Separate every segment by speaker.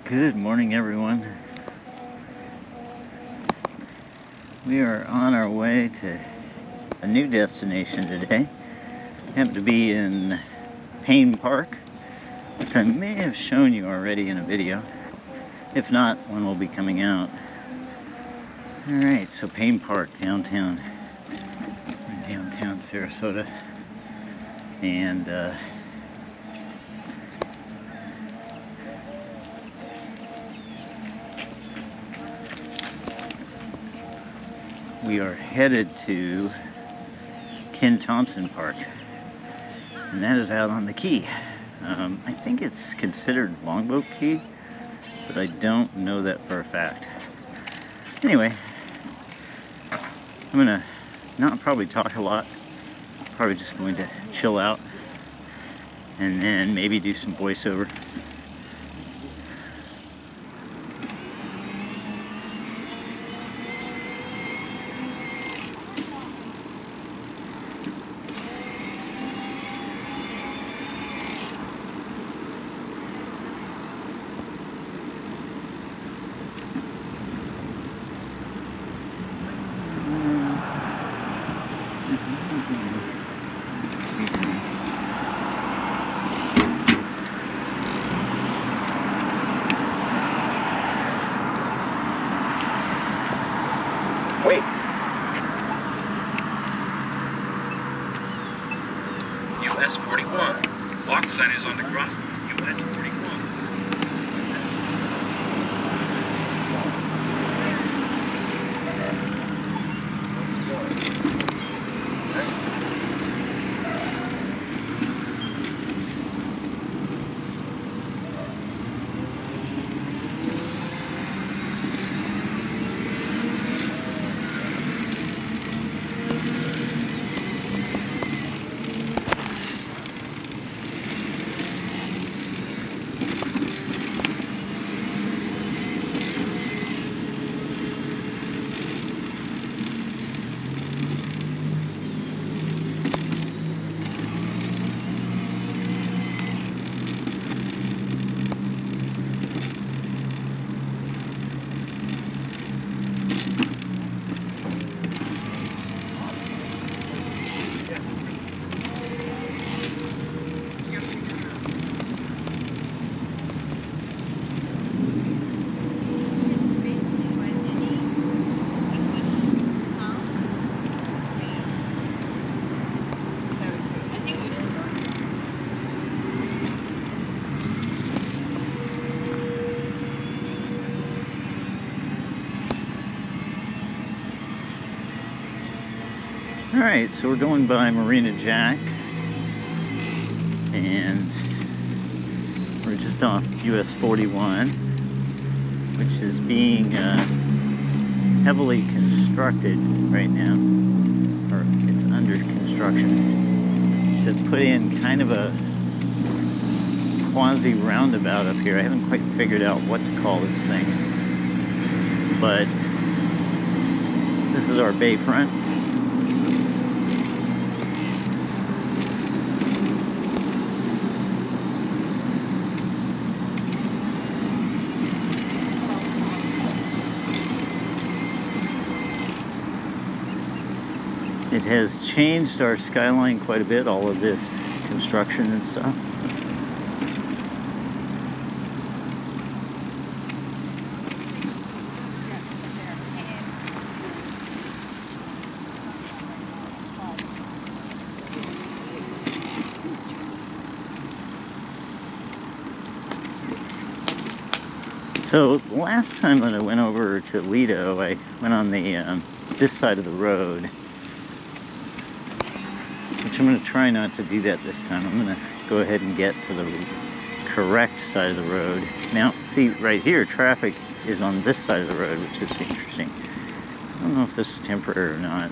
Speaker 1: Good morning, everyone. We are on our way to a new destination today. Happen to be in Payne Park, which I may have shown you already in a video. If not, one will be coming out. Alright, so Payne Park, downtown. We're in downtown Sarasota. And we are headed to Ken Thompson Park, and that is out on the Key. I think it's considered Longboat Key, but I don't know that for a fact. Anyway, I'm gonna not probably talk a lot, probably just going to chill out and then maybe do some voiceover.
Speaker 2: Wait. US 41. Walk sign is on the crossing. US 41.
Speaker 1: Alright, so we're going by Marina Jack, and we're just off US 41, which is being heavily constructed right now, or it's under construction, to put in kind of a quasi roundabout up here. I haven't quite figured out what to call this thing, but this is our bayfront. It has changed our skyline quite a bit, all of this construction and stuff. So last time that I went over to Lido, I went on the this side of the road, which I'm going to try not to do that this time. I'm going to go ahead and get to the correct side of the road. Now, see, right here, traffic is on this side of the road, which is interesting. I don't know if this is temporary or not.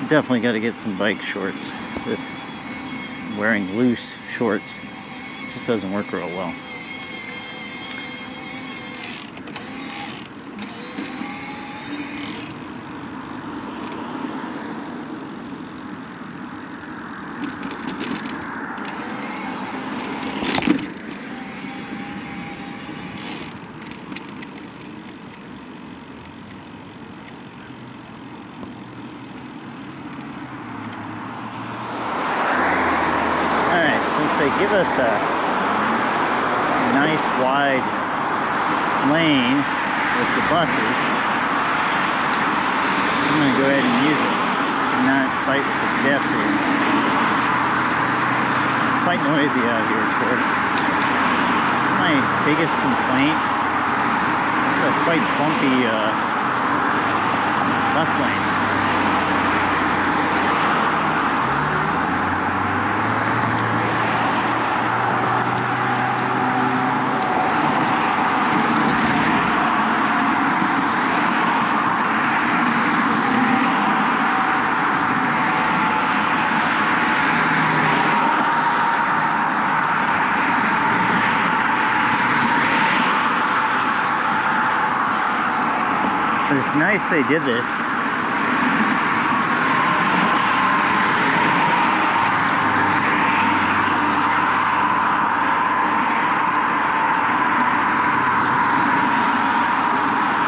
Speaker 1: definitely got to get some bike shorts. This wearing loose shorts just doesn't work real well. They give us a nice wide lane with the buses. I'm going to go ahead and use it and not fight with the pedestrians. Quite noisy out here, of course. That's my biggest complaint. It's a quite bumpy bus lane. But it's nice they did this.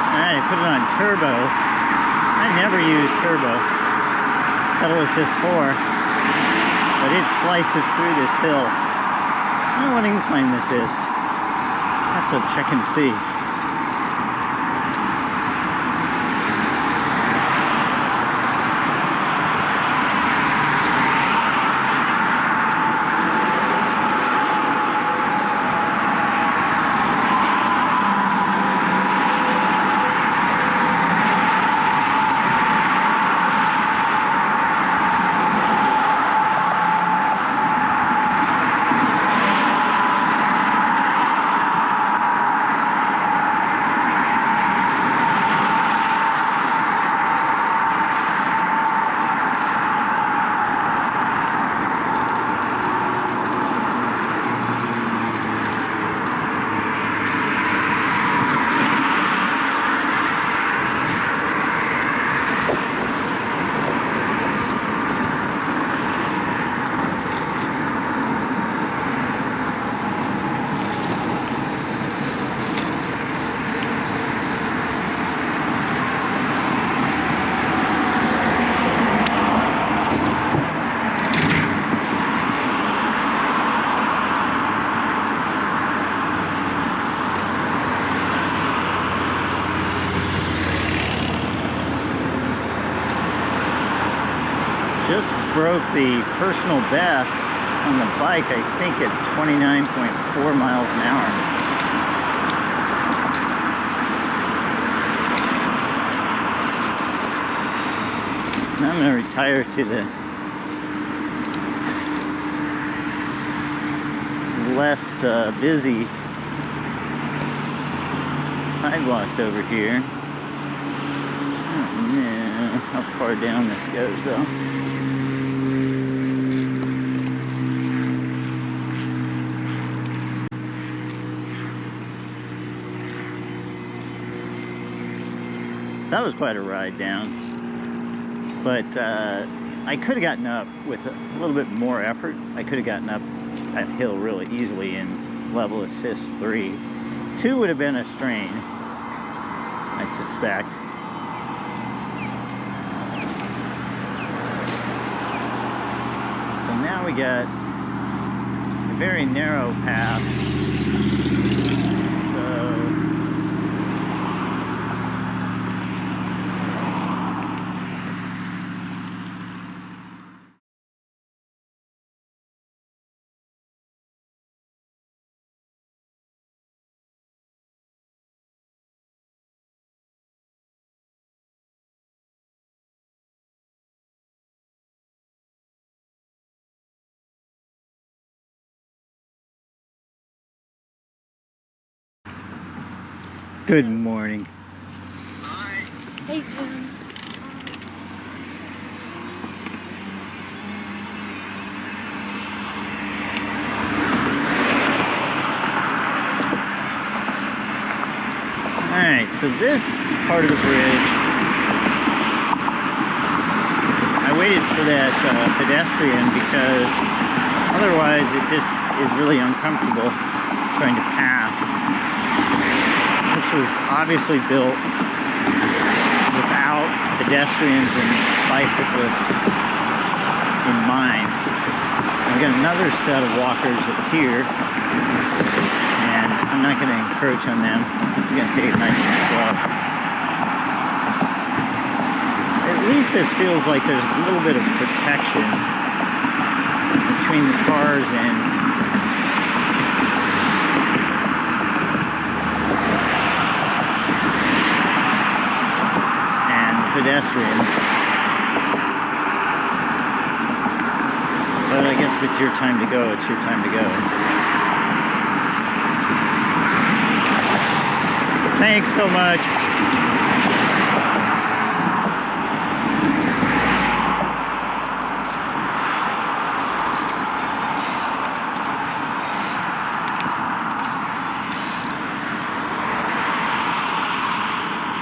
Speaker 1: Alright, put it on turbo. I never use turbo. Pedal assist 4. But it slices through this hill. I don't know what incline this is. I'll have to check and see. Just broke the personal best on the bike, I think at 29.4 miles an hour. Now I'm going to retire to the less busy sidewalks over here. I don't know how far down this goes though. So that was quite a ride down, but I could have gotten up with a little bit more effort. I could have gotten up that hill really easily in level assist 3. 2 would have been a strain, I suspect. So now we got a very narrow path. Good morning.
Speaker 3: Hi. Hey, Jim.
Speaker 1: Alright, so this part of the bridge, I waited for that pedestrian because otherwise it just is really uncomfortable trying to pass. This was obviously built without pedestrians and bicyclists in mind. I've got another set of walkers up here, and I'm not going to encroach on them. I'm just going to take it nice and slow. At least this feels like there's a little bit of protection between the cars and pedestrians. But I guess if it's your time to go, it's your time to go. Thanks so much.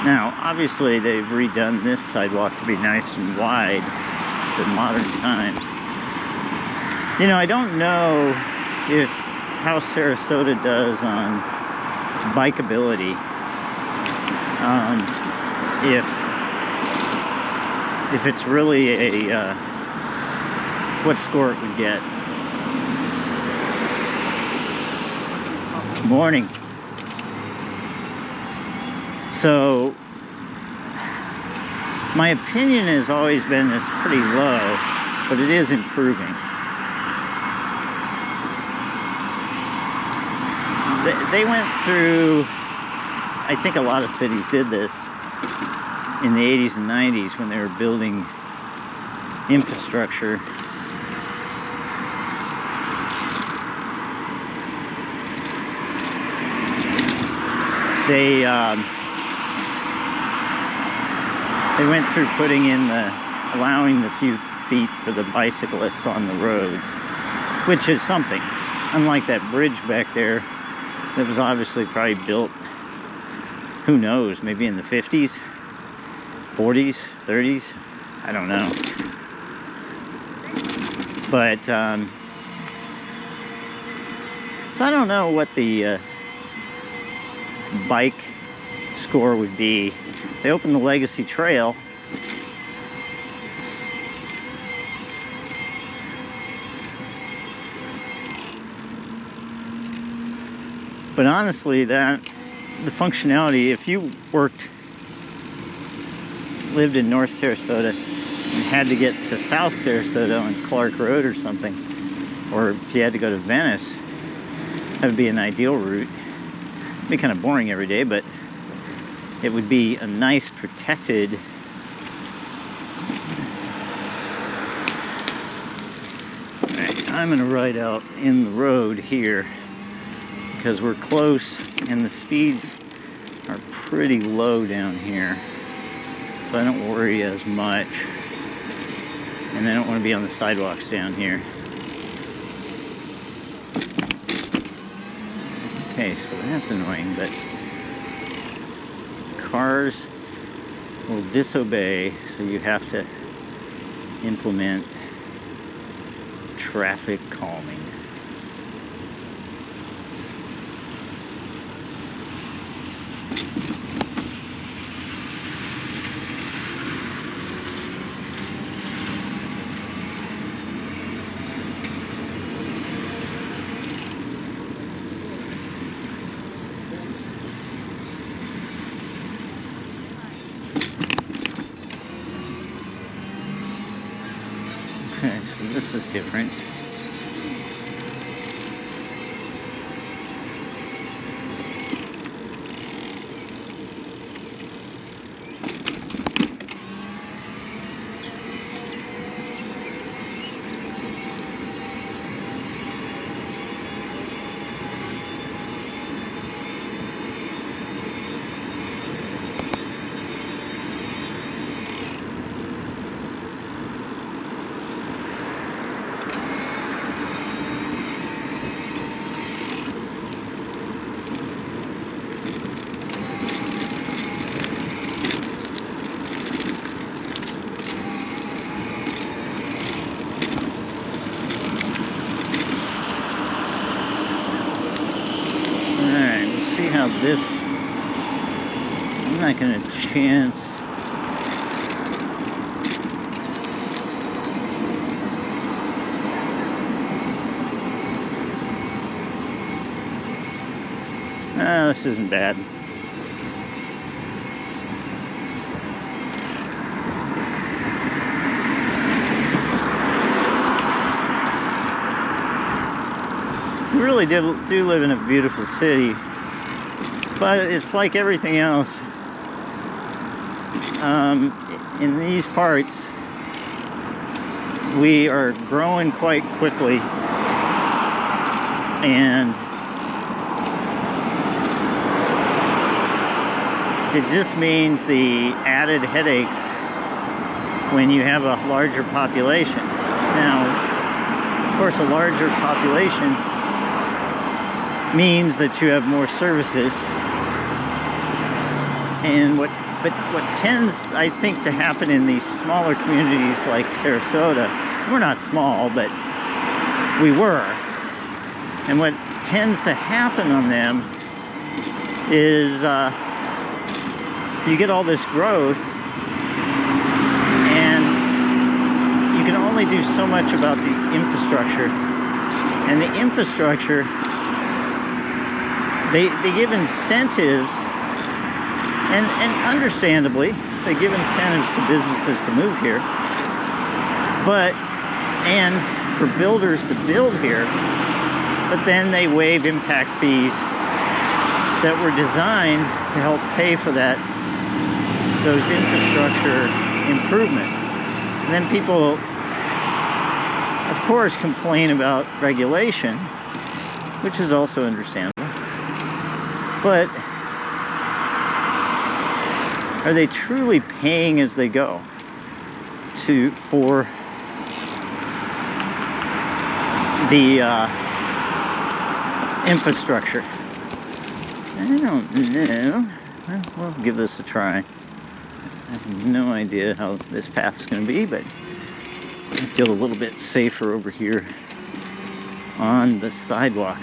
Speaker 1: Now, obviously, they've redone this sidewalk to be nice and wide for modern times. You know, I don't know how Sarasota does on bikeability. If it's really a what score it would get. Morning. So, my opinion has always been it's pretty low, but it is improving. They went through, I think a lot of cities did this in the 80s and 90s when they were building infrastructure. They went through putting in allowing the few feet for the bicyclists on the roads, which is something. Unlike that bridge back there that was obviously probably built, who knows, maybe in the 50s, 40s, 30s, I don't know. But, so I don't know what the bike score would be. They opened the Legacy Trail. But honestly, the functionality, if you lived in North Sarasota and had to get to South Sarasota on Clark Road or something, or if you had to go to Venice, that would be an ideal route. It'd be kind of boring every day, but it would be a nice protected Alright, I'm gonna ride out in the road here because we're close and the speeds are pretty low down here, so I don't worry as much, and I don't want to be on the sidewalks down here. Okay, so that's annoying, but cars will disobey, so you have to implement traffic calming. Okay, so this is different. this. I'm not gonna chance. This isn't bad. We really do live in a beautiful city, but it's like everything else. In these parts, we are growing quite quickly, and it just means the added headaches when you have a larger population. Now, of course, a larger population means that you have more services, and what tends, I think, to happen in these smaller communities like Sarasota, we're not small, but we were, and what tends to happen on them is you get all this growth, and you can only do so much about the infrastructure. And the infrastructure, they give incentives, and understandably, they give incentives to businesses to move here, and for builders to build here, but then they waive impact fees that were designed to help pay for those infrastructure improvements. And then people, of course, complain about regulation, which is also understandable. But are they truly paying as they go for the infrastructure? I don't know. Well, we'll give this a try. I have no idea how this path's going to be, but I feel a little bit safer over here on the sidewalk.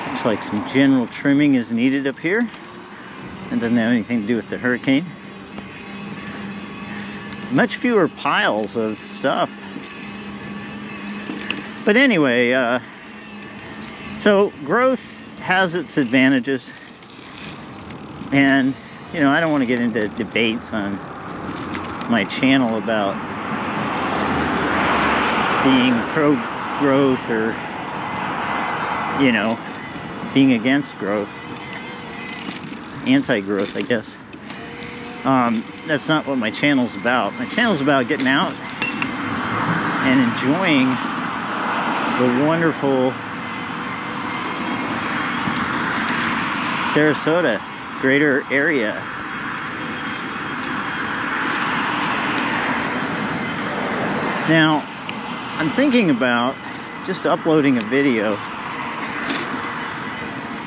Speaker 1: Looks like some general trimming is needed up here. It doesn't have anything to do with the hurricane. Much fewer piles of stuff. But anyway, so growth has its advantages. And, you know, I don't want to get into debates on my channel about being pro-growth or, you know, being against growth. Anti-growth, I guess. That's not what my channel's about. My channel's about getting out and enjoying the wonderful Sarasota greater area. Now, I'm thinking about just uploading a video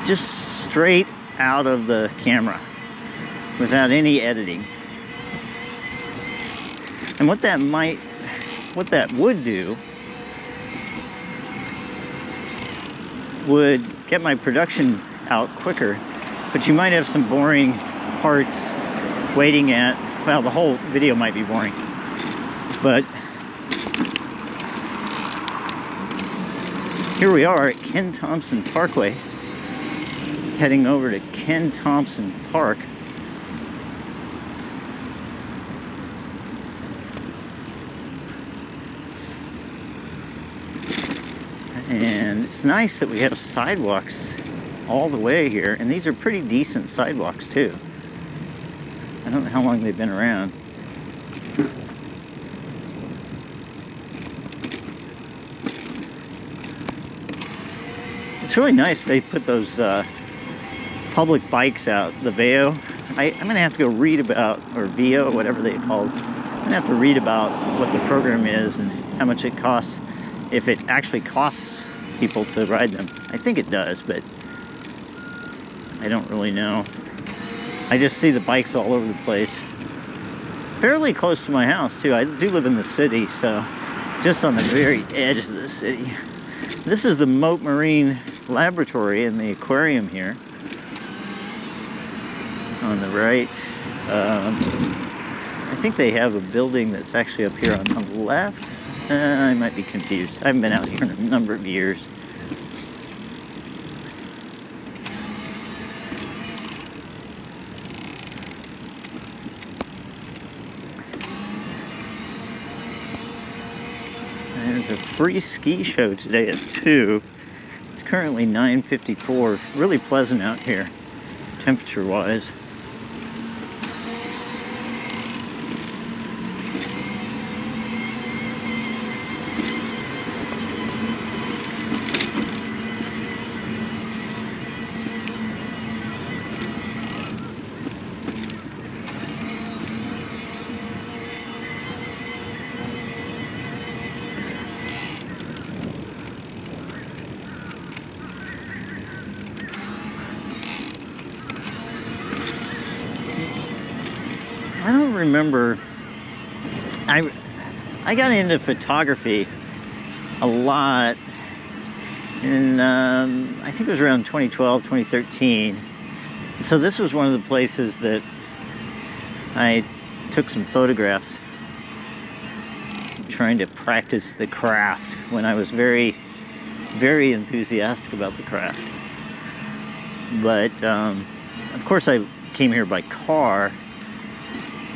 Speaker 1: just straight out of the camera without any editing. And what that would do would get my production out quicker, but you might have some boring parts waiting at, well, the whole video might be boring, but here we are at Ken Thompson Parkway, heading over to Ken Thompson Park. And it's nice that we have sidewalks all the way here, and these are pretty decent sidewalks too. I don't know how long they've been around. It's really nice they put those public bikes out, the Veo. I'm gonna have to go read about, or Veo, whatever they call it. I'm gonna have to read about what the program is and how much it costs, if it actually costs people to ride them. I think it does, but I don't really know. I just see the bikes all over the place. Fairly close to my house too. I do live in the city, so just on the very edge of the city. This is the Moat Marine laboratory and the aquarium here on the right. I think they have a building that's actually up here on the left. I might be confused. I haven't been out here in a number of years. There's a free ski show today at 2. It's currently 9:54. Really pleasant out here, temperature-wise. I don't remember. I got into photography a lot in I think it was around 2012, 2013. So this was one of the places that I took some photographs, trying to practice the craft when I was very, very enthusiastic about the craft. But of course I came here by car.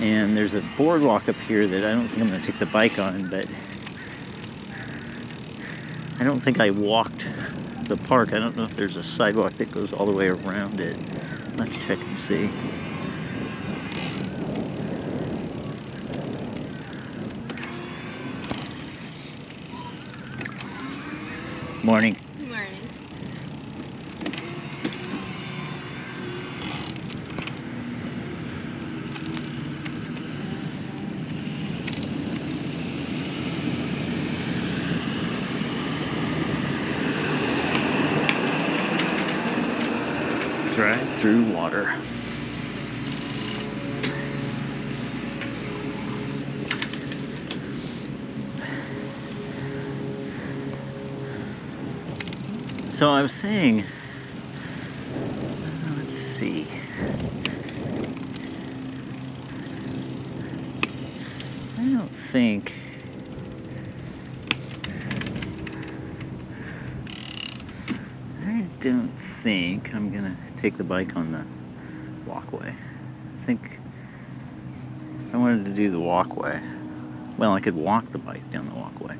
Speaker 1: And there's a boardwalk up here that I don't think I'm going to take the bike on, but I don't think I walked the park. I don't know if there's a sidewalk that goes all the way around it. Let's check and see. Morning.
Speaker 3: Morning.
Speaker 1: Drive through water. So I was saying, let's see. I don't think I'm gonna take the bike on the walkway. I think I wanted to do the walkway. Well, I could walk the bike down the walkway.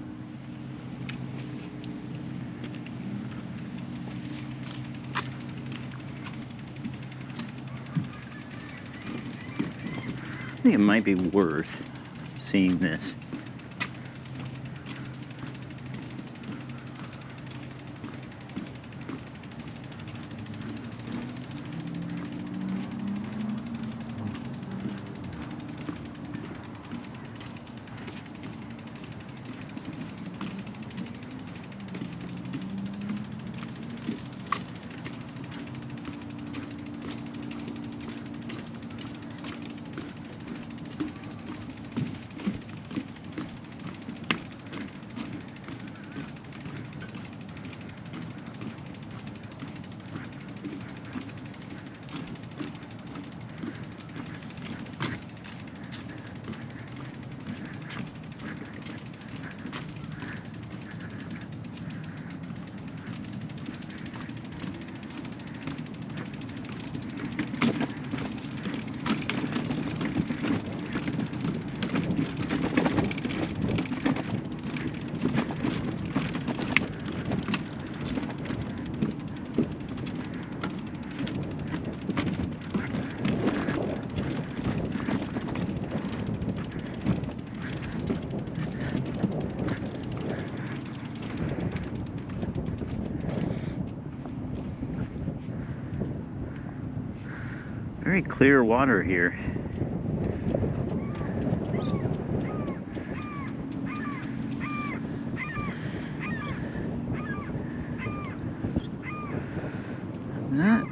Speaker 1: I think it might be worth seeing this. Very clear water here. Not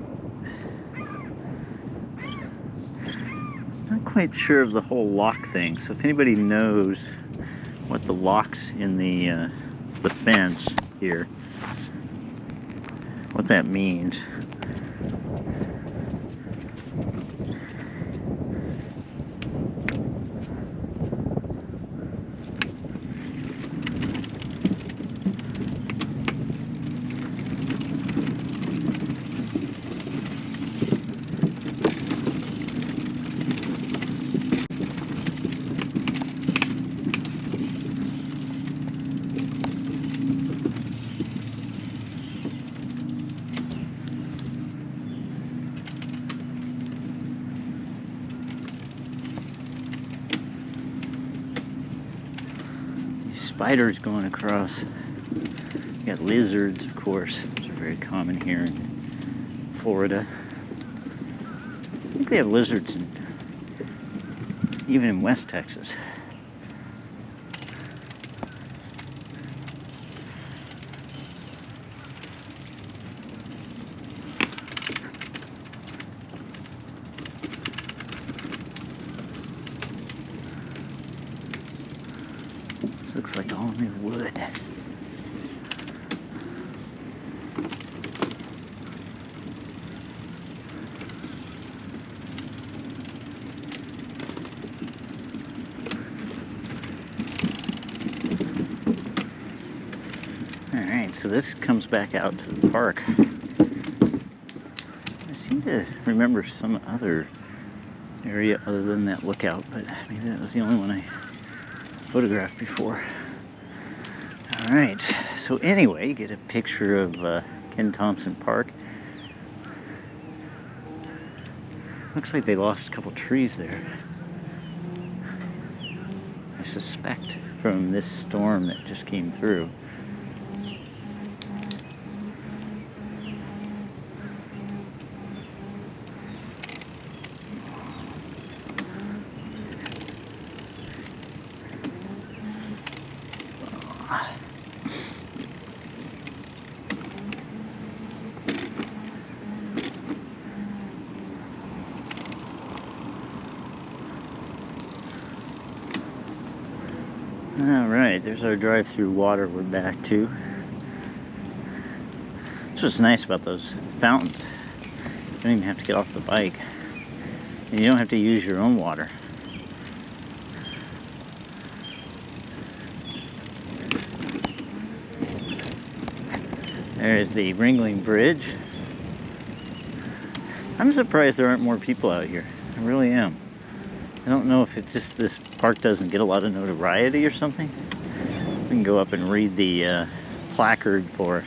Speaker 1: quite sure of the whole lock thing, so if anybody knows what the locks in the fence here, what that means. Spiders going across. You got lizards, of course, which are very common here in Florida. I think they have lizards even in West Texas. This looks like all new wood. Alright, so this comes back out to the park. I seem to remember some other area other than that lookout, but maybe that was the only one I photographed before. Alright, so anyway, get a picture of Ken Thompson Park. Looks like they lost a couple trees there. I suspect from this storm that just came through. Alright, there's our drive-through water we're back to. That's what's nice about those fountains. You don't even have to get off the bike. And you don't have to use your own water. There's the Ringling Bridge. I'm surprised there aren't more people out here. I really am. I don't know if it just this park doesn't get a lot of notoriety or something. We can go up and read the placard for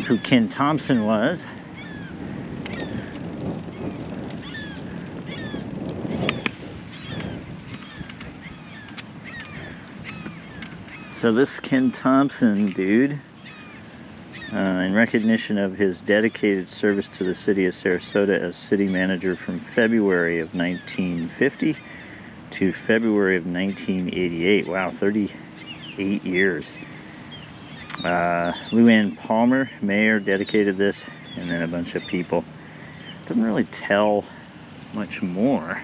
Speaker 1: who Ken Thompson was. So this Ken Thompson dude, in recognition of his dedicated service to the city of Sarasota as city manager from February of 1950 to February of 1988. Wow, 38 years. Lou Ann Palmer, mayor, dedicated this, and then a bunch of people. Doesn't really tell much more,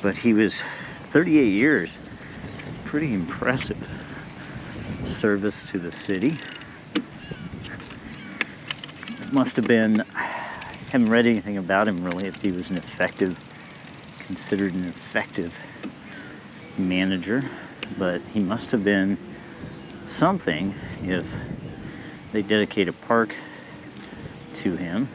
Speaker 1: but he was 38 years. Pretty impressive service to the city. Must have been, I haven't read anything about him really, if he was considered an effective manager, but he must have been something if they dedicate a park to him.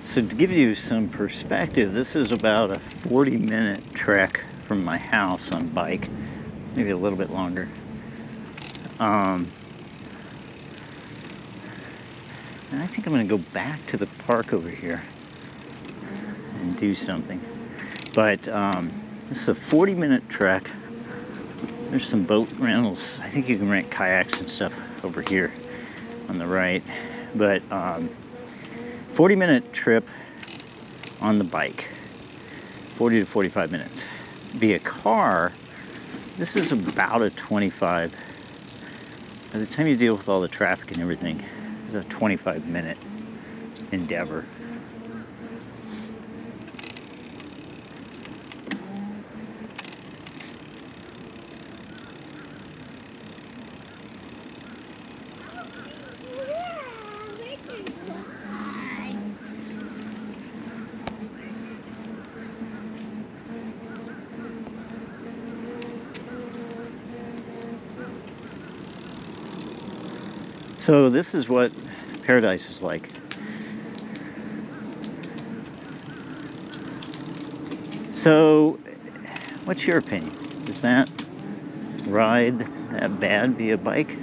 Speaker 1: So to give you some perspective, this is about a 40-minute trek from my house on bike, maybe a little bit longer. And I think I'm going to go back to the park over here and do something. But this is a 40-minute trek. There's some boat rentals. I think you can rent kayaks and stuff over here on the right. But 40-minute trip on the bike, 40 to 45 minutes. Via car, this is about a 25. By the time you deal with all the traffic and everything, it's a 25-minute endeavor. So this is what paradise is like. So, what's your opinion? Is that ride that bad via bike?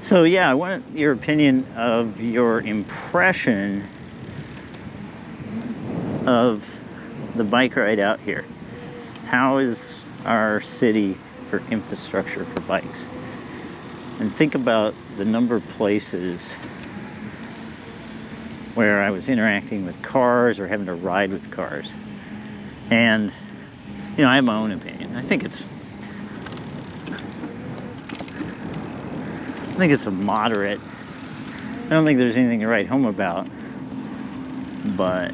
Speaker 1: So yeah, I want your opinion of your impression of the bike ride out here. How is our city for infrastructure for bikes? And think about the number of places where I was interacting with cars or having to ride with cars. And, you know, I have my own opinion. I think it's a moderate. I don't think there's anything to write home about, but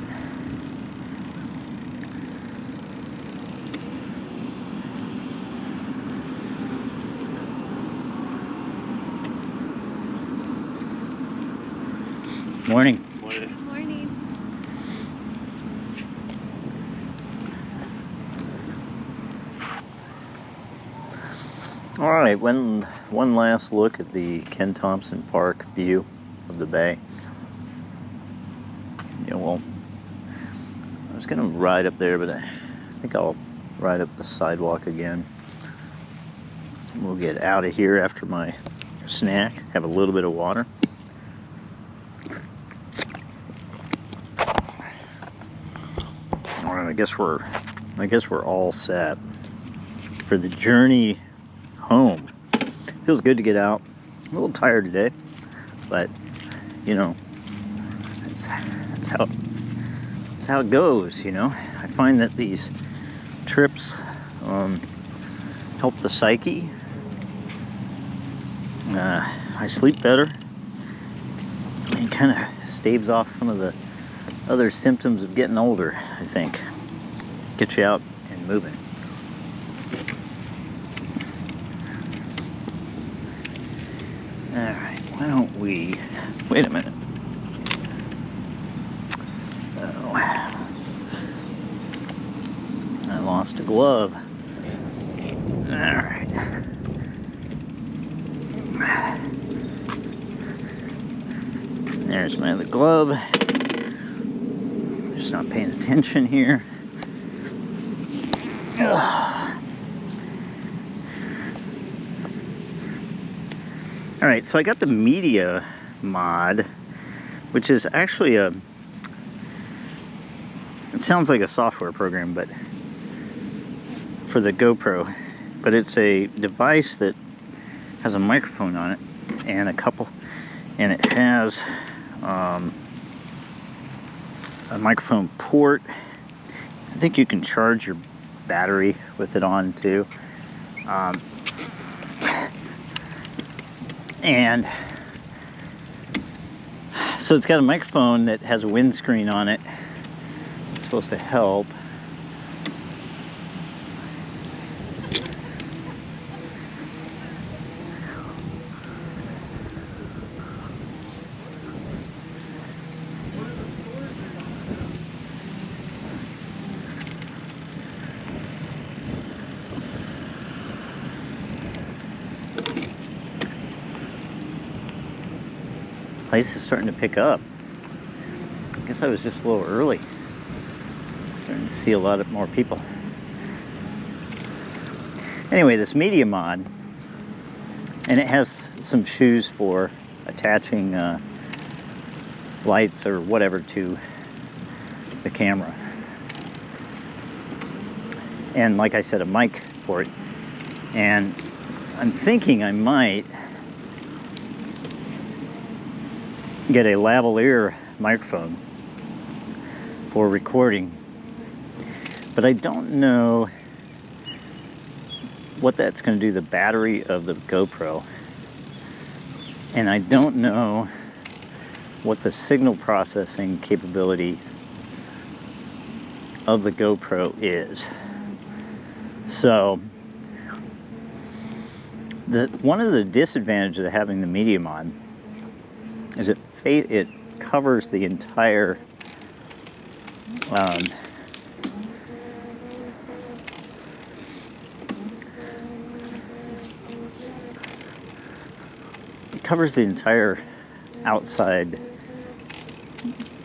Speaker 1: morning.
Speaker 3: Morning.
Speaker 1: All right, one last look at the Ken Thompson Park view of the bay. Yeah, well, I was gonna ride up there, but I think I'll ride up the sidewalk again. We'll get out of here after my snack, have a little bit of water. All right, I guess we're all set for the journey home. Feels good to get out. I'm a little tired today, but you know, it's how it goes. You know, I find that these trips help the psyche. I sleep better. It kind of staves off some of the other symptoms of getting older, I think. Get you out and moving. Alright, why don't we... Wait a minute. Oh. I lost a glove. Alright. There's my other glove. Just not paying attention here. Ugh. All right, so I got the media mod, which is actually it sounds like a software program, but for the GoPro, but it's a device that has a microphone on it and it has a microphone port. I think you can charge your battery with it on too. And so it's got a microphone that has a windscreen on it. It's supposed to help. place is starting to pick up. I guess I was just a little early. Starting to see a lot more people. Anyway, this media mod, and it has some shoes for attaching lights or whatever to the camera. And like I said, a mic port. And I'm thinking I might get a lavalier microphone for recording, but I don't know what that's going to do to the battery of the GoPro, and I don't know what the signal processing capability of the GoPro is. So one of the disadvantages of having the media mod is it covers the entire outside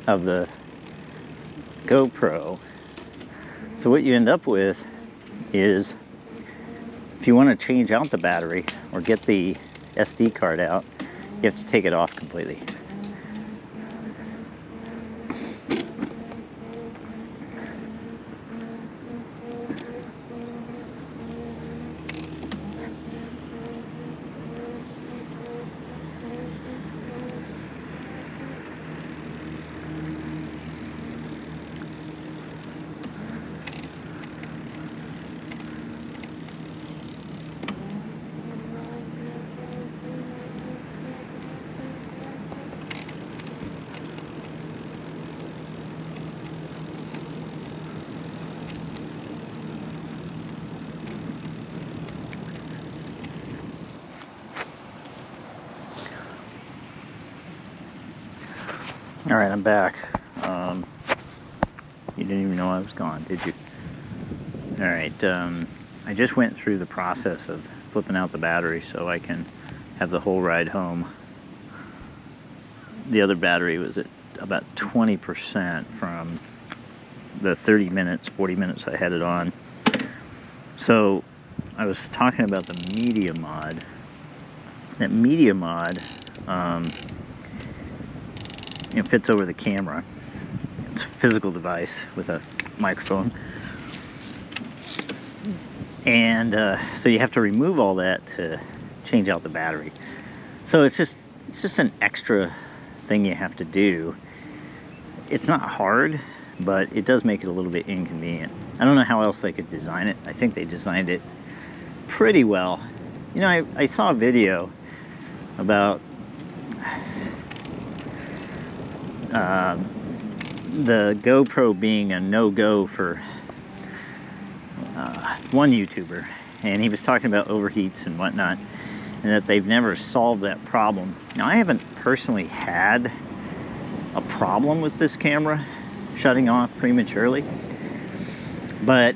Speaker 1: of the GoPro. So what you end up with is, if you want to change out the battery or get the SD card out, you have to take it off completely. All right, I'm back. You didn't even know I was gone, did you? All right, I just went through the process of flipping out the battery so I can have the whole ride home. The other battery was at about 20% from the 30 minutes, 40 minutes I had it on. So I was talking about the media mod. That media mod, it fits over the camera. It's a physical device with a microphone. And so you have to remove all that to change out the battery. So it's just an extra thing you have to do. It's not hard, but it does make it a little bit inconvenient. I don't know how else they could design it. I think they designed it pretty well. You know, I saw a video about the GoPro being a no-go for one YouTuber, and he was talking about overheats and whatnot, and that they've never solved that problem. Now, I haven't personally had a problem with this camera shutting off prematurely, but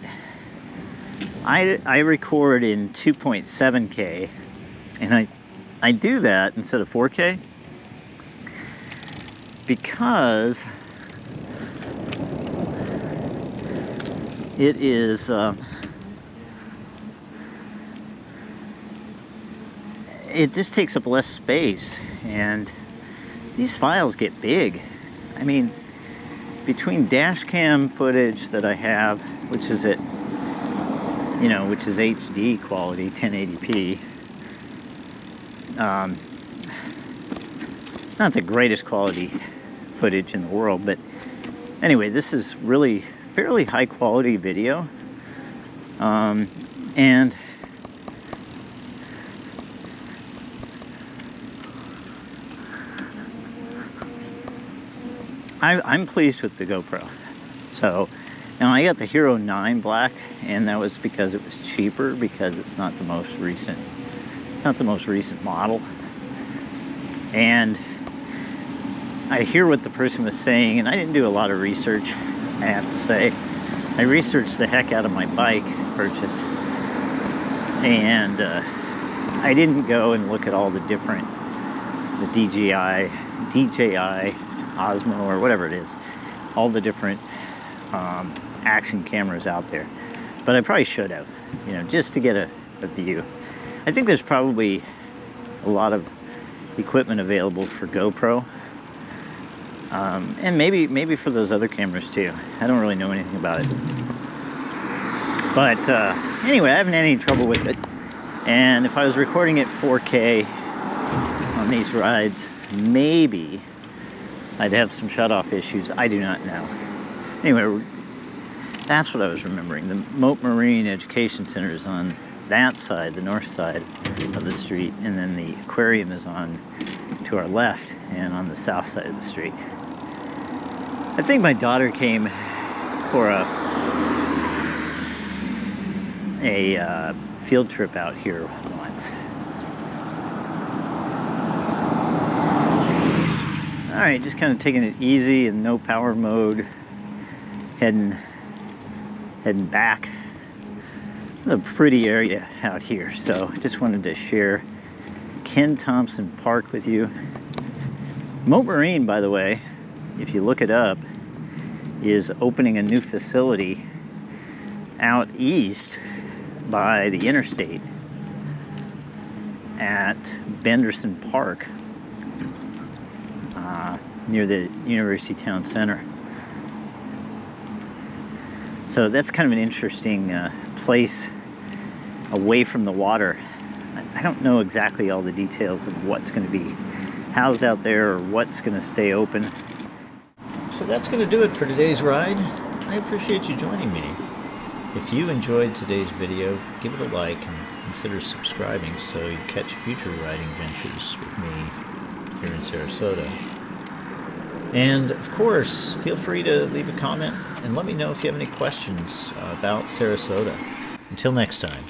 Speaker 1: I record in 2.7K, and I do that instead of 4K because it is it just takes up less space, and these files get big. I mean, between dash cam footage that I have, which is at, you know, which is HD quality, 1080p, not the greatest quality footage in the world, but anyway, this is really fairly high quality video, and I'm pleased with the GoPro. So now I got the Hero 9 Black, and that was because it was cheaper, because it's not the most recent model. And I hear what the person was saying, and I didn't do a lot of research, I have to say. I researched the heck out of my bike purchase, and I didn't go and look at all the different the DJI Osmo or whatever it is, all the different action cameras out there. But I probably should have, just to get a view. I think there's probably a lot of equipment available for GoPro, and maybe for those other cameras too. I don't really know anything about it. But anyway, I haven't had any trouble with it. And if I was recording it 4K on these rides, maybe I'd have some shutoff issues. I do not know. Anyway, that's what I was remembering. The Moat Marine Education Center is on that side, the north side of the street, and then the aquarium is on to our left and on the south side of the street. I think my daughter came for a field trip out here once. All right, just kind of taking it easy and no power mode, heading back. It's a pretty area out here, so just wanted to share Ken Thompson Park with you. Moat Marine, by the way, if you look it up, is opening a new facility out east by the interstate at Benderson Park, near the University Town Center. So that's kind of an interesting place away from the water. I don't know exactly all the details of what's going to be housed out there or what's going to stay open. So that's going to do it for today's ride. I appreciate you joining me. If you enjoyed today's video, give it a like and consider subscribing so you catch future riding ventures with me here in Sarasota. And of course, feel free to leave a comment and let me know if you have any questions about Sarasota. Until next time.